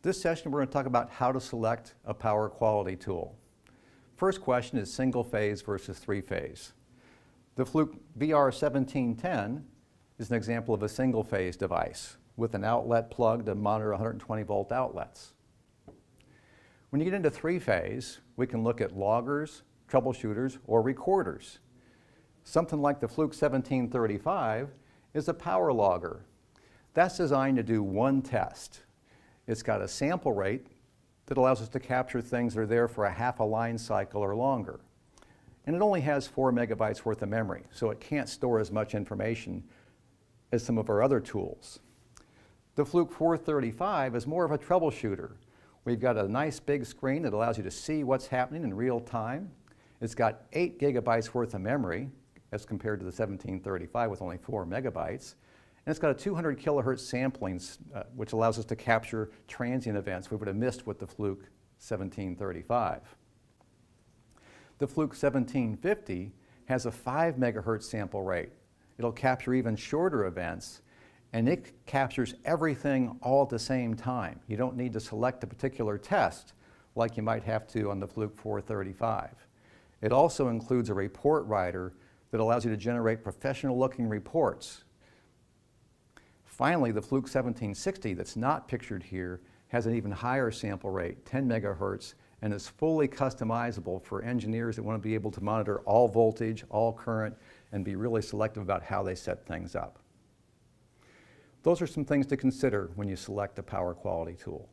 This session we're going to talk about how to select a power quality tool. First question is single phase versus three phase. The Fluke VR1710 is an example of a single phase device with an outlet plug to monitor 120 volt outlets. When you get into three phase, we can look at loggers, troubleshooters, or recorders. Something like the Fluke 1735 is a power logger. That's designed to do one test. It's got a sample rate that allows us to capture things that are there for a half a line cycle or longer. And it only has 4 megabytes worth of memory, so it can't store as much information as some of our other tools. The Fluke 435 is more of a troubleshooter. We've got a nice big screen that allows you to see what's happening in real time. It's got 8 gigabytes worth of memory as compared to the 1735 with only 4 megabytes. And it's got a 200 kilohertz sampling, which allows us to capture transient events we would have missed with the Fluke 1735. The Fluke 1750 has a 5 megahertz sample rate. It'll capture even shorter events, and it captures everything all at the same time. You don't need to select a particular test like you might have to on the Fluke 435. It also includes a report writer that allows you to generate professional-looking reports. Finally, the Fluke 1760 that's not pictured here has an even higher sample rate, 10 megahertz, and is fully customizable for engineers that want to be able to monitor all voltage, all current, and be really selective about how they set things up. Those are some things to consider when you select a power quality tool.